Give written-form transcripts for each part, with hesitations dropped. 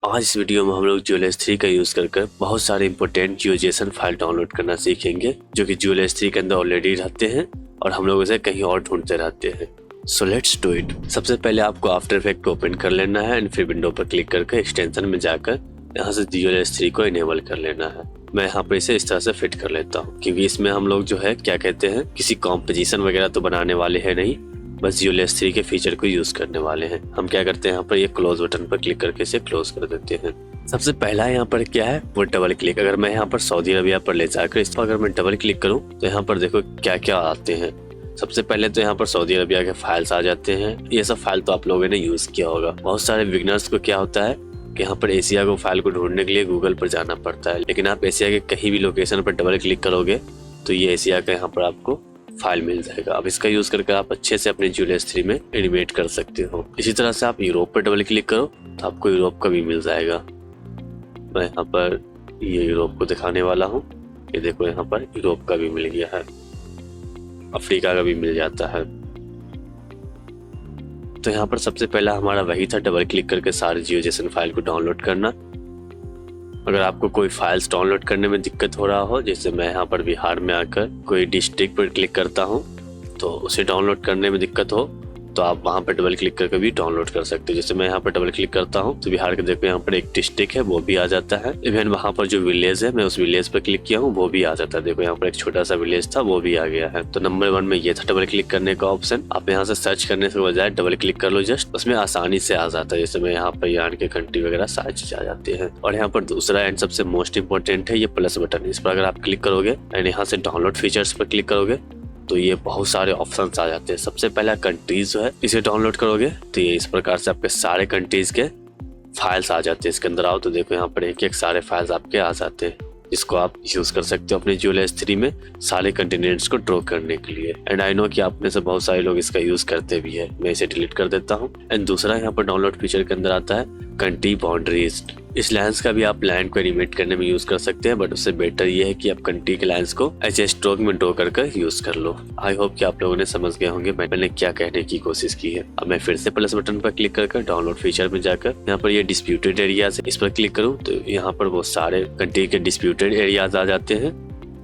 आज इस वीडियो में हम लोग GeoLS3 का यूज कर बहुत सारे इंपोर्टेंट GeoJSON फाइल डाउनलोड करना सीखेंगे जो कि GeoLS3 के अंदर ऑलरेडी रहते हैं और हम लोग उसे कहीं और ढूंढते रहते हैं। So let's do it. सबसे पहले आपको आफ्टर इफेक्ट ओपन कर लेना है एंड फिर विंडो पर क्लिक करके एक्सटेंशन में जाकर यहाँ से GeoLS3 को इनेबल कर लेना है। मैं यहाँ पर इसे इस तरह से फिट कर लेता हूँ क्योंकि इसमें हम लोग जो है क्या कहते हैं किसी कॉम्पोजिशन वगैरह तो बनाने वाले हैं नहीं, बस GeoLS3 के फीचर को यूज करने वाले हैं। हम क्या करते हैं यहाँ पर ये क्लोज बटन पर क्लिक करके इसे क्लोज कर देते हैं। सबसे पहला यहाँ पर क्या है वो डबल क्लिक। अगर मैं यहाँ पर सऊदी अरबिया पर ले जाकर इस पर अगर मैं डबल क्लिक करूँ तो यहाँ पर देखो क्या क्या आते हैं। सबसे पहले तो यहाँ पर सऊदी अरबिया के फाइल्स आ जाते हैं। ये सब फाइल तो आप लोगों ने यूज किया होगा। बहुत सारे बिगनर्स को क्या होता है कि यहाँ पर एशिया को फाइल को ढूंढने के लिए गूगल पर जाना पड़ता है, लेकिन आप एशिया के कहीं भी लोकेशन पर डबल क्लिक करोगे तो ये एशिया का यहाँ पर आपको फाइल मिल जाएगा। अब इसका यूज करके आप अच्छे से अपने GeoLS3 में एनिमेट कर सकते हो। इसी तरह से आप यूरोप पर डबल क्लिक करो तो आपको यूरोप का भी मिल जाएगा। मैं यहाँ पर ये यूरोप को दिखाने वाला हूँ। ये देखो यहाँ पर यूरोप का भी मिल गया है, अफ्रीका का भी मिल जाता है। तो यहाँ पर सबसे पहला हमारा वही था, डबल क्लिक करके सारे GeoJSON फाइल को डाउनलोड करना। अगर आपको कोई फाइल्स डाउनलोड करने में दिक्कत हो रहा हो, जैसे मैं यहाँ पर बिहार में आकर कोई डिस्ट्रिक्ट पर क्लिक करता हूँ तो उसे डाउनलोड करने में दिक्कत हो तो आप वहाँ पर डबल क्लिक करके भी डाउनलोड कर सकते हो। जैसे मैं यहाँ पर डबल क्लिक करता हूँ तो बिहार के देखो यहाँ पर एक डिस्ट्रिक्ट है वो भी आ जाता है। इवन वहाँ पर जो विलेज है मैं उस विलेज पर क्लिक किया हूँ वो भी आ जाता है। देखो यहाँ पर एक छोटा सा विलेज था वो भी आ गया है। तो नंबर 1 में ये था डबल क्लिक करने का ऑप्शन। आप यहाँ से सर्च करने से बजाय डबल क्लिक कर लो जस्ट, उसमें आसानी से आ जाता है। जैसे मैं यहाँ पर ईरान के कंट्री वगैरह सारी चीज आ जाती है। और यहाँ पर दूसरा एंड सबसे मोस्ट इंपॉर्टेंट है ये प्लस बटन। इस पर अगर आप क्लिक करोगे एंड यहाँ से डाउनलोड फीचर्स पर क्लिक करोगे तो ये बहुत सारे ऑप्शंस आ जाते हैं। सबसे पहला कंट्रीज जो है इसे डाउनलोड करोगे तो ये इस प्रकार से आपके सारे कंट्रीज के फाइल्स आ जाते हैं। इसके अंदर आओ तो देखो यहाँ पर एक एक सारे फाइल्स आपके आ जाते हैं जिसको आप यूज कर सकते हो अपने GeoLS3 में सारे कंटिनेंट्स को ड्रॉ करने के लिए। एंड आई नो कि आप में से बहुत सारे लोग इसका यूज करते भी है। मैं इसे डिलीट कर देता हूँ। एंड दूसरा यहाँ पर डाउनलोड फीचर के अंदर आता है कंट्री बाउंड्रीज। इस लाइन्स का भी आप लैंड को एनिमेट करने में यूज कर सकते हैं, बट उससे बेटर ये है कि आप कंट्री के लाइन्स को ऐसे स्ट्रोक में ड्रॉ कर यूज कर लो। आई होप कि आप लोगों ने समझ गए होंगे मैंने क्या कहने की कोशिश की है। अब मैं फिर से प्लस बटन पर क्लिक कर डाउनलोड फीचर में जाकर यहाँ पर ये डिस्प्यूटेड एरियाज है इस पर क्लिक करूँ तो यहाँ पर वो सारे कंट्री के डिस्प्यूटेड एरियाज आ जाते हैं।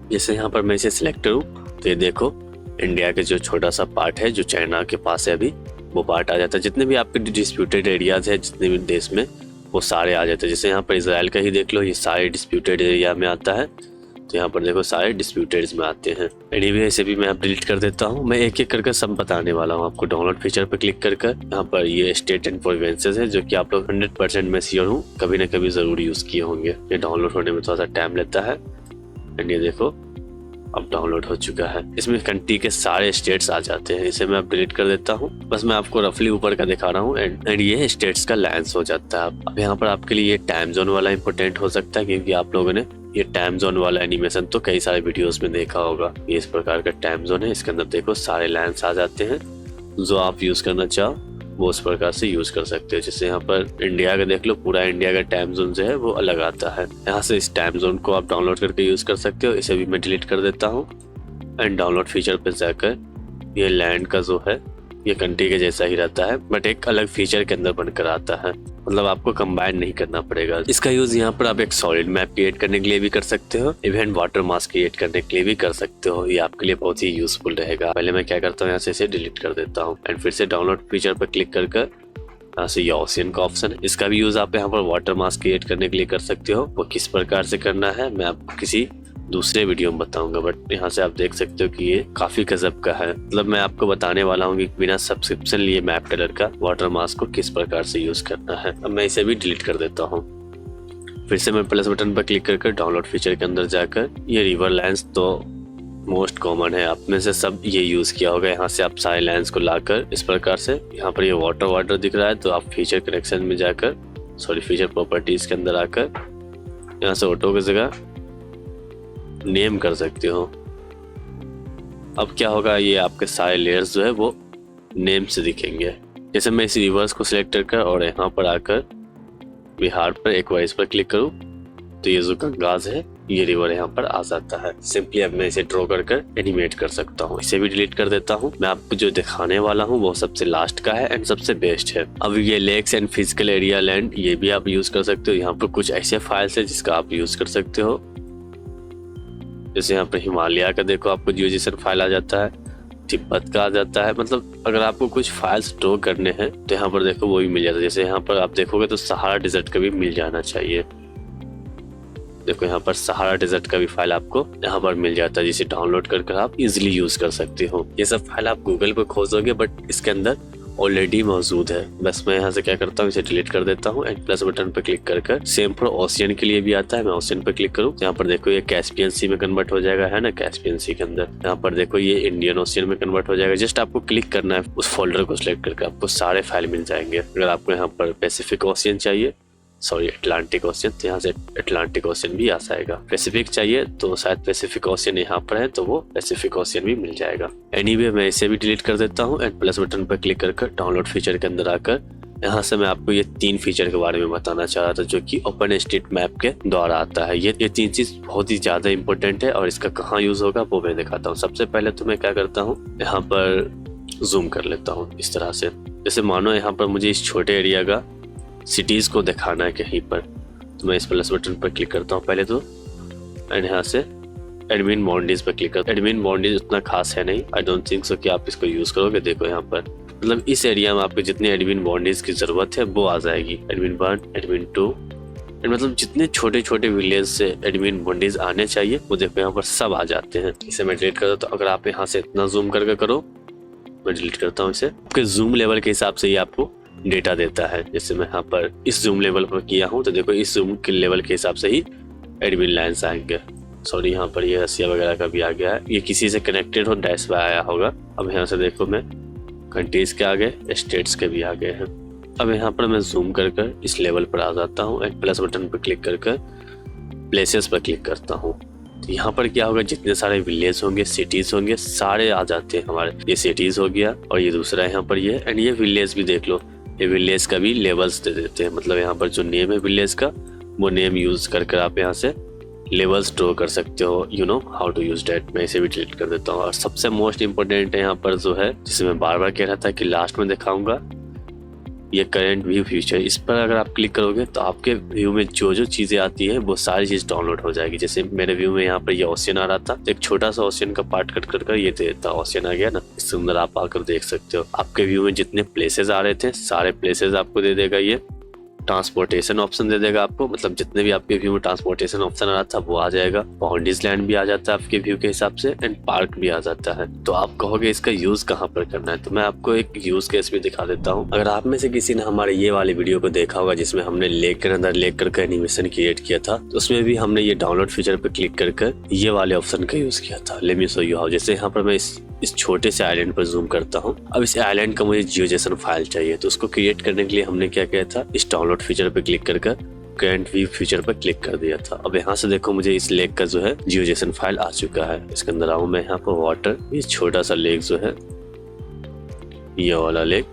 जैसे यहाँ पर मैं इसे सिलेक्ट करूँ तो ये देखो इंडिया के जो छोटा सा पार्ट है जो चाइना के पास है अभी वो पार्ट आ जाता है। जितने भी आपके डिस्प्यूटेड एरियाज है जितने भी देश में वो सारे आ जाते हैं। जैसे यहाँ पर इजराइल का ही देख लो, ये सारे डिस्प्यूटेड एरिया में आता है। तो यहाँ पर देखो सारे डिस्प्यूटेड में आते हैं। एनीवे इसे भी मैं अब डिलीट कर देता हूँ। मैं एक एक करके सब बताने वाला हूँ आपको। डाउनलोड फीचर पर क्लिक कर यहाँ पर ये स्टेट एंड प्रोविंसेस है जो कि आप लोग 100% में श्योर हूँ कभी ना कभी जरूर यूज किए होंगे। ये डाउनलोड होने में थोड़ा सा टाइम लेता है। एंड ये देखो अब डाउनलोड हो चुका है। इसमें कंट्री के सारे स्टेट्स आ जाते हैं। इसे मैं अब डिलीट कर देता हूँ। बस मैं आपको रफली ऊपर का दिखा रहा हूँ एंड ये स्टेट्स का लाइन्स हो जाता है। अब यहाँ पर आपके लिए ये टाइम जोन वाला इंपॉर्टेंट हो सकता है क्योंकि आप लोगों ने ये टाइम जोन वाला एनिमेशन तो कई सारे वीडियोस में देखा होगा। ये इस प्रकार का टाइम जोन है। इसके अंदर देखो सारे लाइन्स आ जाते हैं। जो आप यूज करना चाहो वो उस प्रकार से यूज कर सकते हो। जैसे यहाँ पर इंडिया का देख लो, पूरा इंडिया का टाइम जोन जो है वो अलग आता है। यहाँ से इस टाइम जोन को आप डाउनलोड करके यूज कर सकते हो। इसे भी मैं डिलीट कर देता हूँ एंड डाउनलोड फीचर पे जाकर ये लैंड का जो है ये कंट्री के जैसा ही रहता है बट एक अलग फीचर के अंदर बनकर आता है। मतलब आपको कंबाइन नहीं करना पड़ेगा। इसका यूज यहाँ पर आप एक सॉलिड मैप क्रिएट करने के लिए भी कर सकते हो, इवन वाटर मास्क क्रिएट करने के लिए भी कर सकते हो। ये आपके लिए बहुत ही यूजफुल रहेगा। पहले मैं क्या करता हूँ यहाँ से इसे डिलीट कर देता हूँ एंड फिर से डाउनलोड फीचर पर क्लिक कर यहाँ से ये ओशियन का ऑप्शन है। इसका भी यूज आप यहाँ पर वाटर मास्क क्रिएट करने के लिए कर सकते हो। वो किस प्रकार से करना है मैं आपको किसी दूसरे वीडियो में बताऊंगा, बट यहाँ से आप देख सकते हो कि ये काफी गजब का है। मतलब मैं आपको बताने वाला हूँ कि बिना सब्सक्रिप्शन लिए मैप कलर का वाटर मास्क को किस प्रकार से यूज करना है। अब मैं इसे भी डिलीट कर देता हूँ। फिर से मैं प्लस बटन पर क्लिक कर डाउनलोड फीचर के अंदर जाकर ये रिवर लाइन्स तो मोस्ट कॉमन है, आप में से सब ये यूज किया होगा। यहाँ से आप सारे लाइन्स को लाकर इस प्रकार से यहाँ पर ये वाटर दिख रहा है तो आप फीचर कनेक्शन में जाकर फीचर प्रॉपर्टीज के अंदर आकर यहाँ से ऑटो की जगह नेम कर सकते हो। अब क्या होगा, ये आपके सारे लेयर्स जो है वो नेम से दिखेंगे। जैसे मैं इस रिवर्स को सिलेक्ट कर और यहाँ पर आकर बिहार पर एक बार इस पर क्लिक करूँ तो ये जो गंगाज है ये रिवर यहाँ पर आ जाता है। सिंपली अब मैं इसे ड्रॉ कर कर एनिमेट कर सकता हूँ। इसे भी डिलीट कर देता हूँ। मैं आपको जो दिखाने वाला हूँ वो सबसे लास्ट का है एंड सबसे बेस्ट है। अब ये lakes and physical area land ये भी आप यूज कर सकते हो। यहाँ पर कुछ ऐसे फाइल्स है जिसका आप यूज कर सकते हो। जैसे यहाँ पर हिमालय का देखो आपको जियोजेसन फाइल आ जाता है, तिब्बत का आ जाता है। मतलब अगर आपको कुछ फाइल्स ड्रॉ करने हैं तो यहाँ पर देखो वो भी मिल जाता है। जैसे यहाँ पर आप देखोगे तो सहारा डेजर्ट का भी मिल जाना चाहिए। देखो यहाँ पर सहारा डेजर्ट का भी फाइल आपको यहाँ पर मिल जाता है, जिसे डाउनलोड कर आप इजिली यूज कर सकते हो। ये सब फाइल आप गूगल पे खोजोगे बट इसके अंदर ऑलरेडी मौजूद है। बस मैं यहाँ से क्या करता हूँ, इसे डिलीट कर देता हूँ एंड प्लस बटन पर क्लिक कर सेम फॉर ओशियन के लिए भी आता है। मैं ओशियन पर क्लिक करूँ, यहाँ पर देखो ये कैस्पियन सी में कन्वर्ट हो जाएगा, है ना। कैस्पियन सी के अंदर यहाँ पर देखो ये इंडियन ओशियन में कन्वर्ट हो जाएगा। जस्ट आपको क्लिक करना है, उस फोल्डर को सिलेक्ट करके आपको सारे फाइल मिल जाएंगे। अगर आपको यहाँ पर पैसिफिक ओशियन चाहिए, सॉरी अटलांटिक ओशियन, तो यहाँ से अटलांटिक ओशियन भी आ जाएगा। पैसिफिक चाहिए तो शायद पैसिफिक ओशियन यहाँ पर है तो वो पैसिफिक ओशियन भी मिल जाएगा। एनीवे मैं इसे भी डिलीट कर देता हूँ एंड प्लस बटन पर क्लिक कर डाउनलोड फीचर के अंदर आकर यहाँ से मैं आपको ये 3 फीचर के बारे में बताना चाह रहा था जो कि ओपन स्ट्रीट मैप के द्वारा आता है। ये 3 चीज बहुत ही ज्यादा इंपॉर्टेंट है और इसका कहाँ यूज होगा वो मैं दिखाता हूँ। सबसे पहले तो मैं क्या करता हूँ, यहाँ पर जूम कर लेता हूँ इस तरह से। जैसे मानो यहाँ पर मुझे इस छोटे एरिया का सिटीज को दिखाना है कहीं पर, तो मैं इस प्लस बटन पर क्लिक करता हूँ पहले तो एंड यहाँ से एडमिन बाउंड्रीज पर क्लिक करता हूँ। एडमिन बाउंड्रीज उतना खास है नहीं, आई डोंट थिंक सो कि आप इसको यूज करोगे। देखो यहाँ पर मतलब इस एरिया में आपको जितने एडमिन बाउंड्रीज की जरूरत है वो आ जाएगी। एडमिन 1, एडमिन 2 मतलब जितने छोटे छोटे विलेज से एडमिन बाउंड्रीज आने चाहिए वो देखो यहाँ पर सब आ जाते हैं। इसे मैं डिलीट कर देता हूँ। अगर आप यहाँ से इतना जूम करके करो, मैं डिलीट करता हूँ इसे। आपके जूम लेवल के हिसाब से ये आपको डेटा देता है। जैसे मैं यहाँ पर इस जूम लेवल पर किया हूँ तो देखो इस जूम के लेवल के हिसाब से ही एडमिन लाइन्स आएंगे। सॉरी यहाँ पर ये रसिया वगैरह का भी आ गया है, ये किसी से कनेक्टेड हो डैश पे आया होगा। अब यहाँ से देखो मैं कंट्रीज के आगे स्टेट्स के भी आ गए हैं। अब यहाँ पर मैं जूम कर इस लेवल पर आ जाता हूँ एंड प्लस बटन पर क्लिक कर प्लेसेस पर क्लिक करता हूँ। तो यहाँ पर क्या होगा, जितने सारे विलेज होंगे, सिटीज होंगे, सारे आ जाते हैं हमारे। ये सिटीज हो गया और ये दूसरा यहाँ पर ये एंड ये विलेज भी देख लो, ये विलेज का भी लेवल्स दे देते हैं। मतलब यहाँ पर जो नेम है विलेज का वो नेम यूज कर आप यहाँ से लेवल्स ड्रॉ कर सकते हो। You know how to use that. मैं इसे भी डिलीट कर देता हूँ। और सबसे मोस्ट इम्पोर्टेंट है यहाँ पर जो है, जिसे मैं बार बार कह रहा था कि लास्ट में दिखाऊंगा, ये करंट व्यू फीचर। इस पर अगर आप क्लिक करोगे तो आपके व्यू में जो जो चीजें आती है वो सारी चीज डाउनलोड हो जाएगी। जैसे मेरे व्यू में यहाँ पर ये ओशियन आ रहा था, एक छोटा सा ओशियन का पार्ट कट कर ये देता ओशियन आ गया ना। इसके अंदर आप आकर देख सकते हो आपके व्यू में जितने प्लेसेस आ रहे थे सारे प्लेसेस आपको दे देगा। ये ट्रांसपोर्टेशन ऑप्शन दे देगा आपको, मतलब जितने भी आपके व्यू में ट्रांसपोर्टेशन ऑप्शन आ रहा था वो आ जाएगा। बाउंड्रीज लैंड भी आ जाता है आपके व्यू के हिसाब से एंड पार्क भी आ जाता है। तो आप कहोगे इसका यूज कहाँ पर करना है, तो मैं आपको एक यूज केस भी दिखा देता हूँ। अगर आप में से किसी ने हमारे ये वाले वीडियो को देखा होगा जिसमें हमने लेक के अंदर लेक करके एनिमेशन क्रिएट किया था, तो उसमें भी हमने ये डाउनलोड फीचर पर क्लिक कर ये वाले ऑप्शन का यूज किया था। Let me show you how. जैसे यहाँ पर मैं इस छोटे से आइलैंड पर जूम करता हूँ। अब इस आइलैंड का मुझे जियोजेसन फाइल चाहिए, तो उसको क्रिएट करने के लिए हमने क्या किया था, इस डाउनलोड फीचर पे क्लिक कर करंट व्यू फीचर पर क्लिक कर दिया था। अब यहाँ से देखो मुझे इस लेक का जो है जियोजेसन फाइल आ चुका है। इसके अंदर आऊँ मैं, यहाँ पर वाटर, ये छोटा सा लेक जो है, ये वाला लेक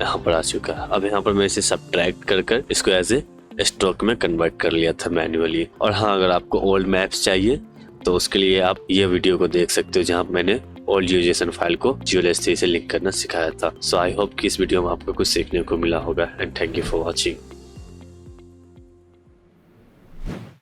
यहाँ पर आ चुका है। अब यहाँ पर मैं इसे सब्ट्रैक्ट कर इसको एज ए स्ट्रोक में कन्वर्ट कर लिया था मैन्युअली। और हाँ, अगर आपको ओल्ड मैप्स चाहिए तो उसके लिए आप ये वीडियो को देख सकते हो जहाँ मैंने ओल्ड जियोजेसन फाइल को GeoLess 3 से लिंक करना सिखाया था। सो आई होप कि इस वीडियो में आपको कुछ सीखने को मिला होगा and thank you for watching.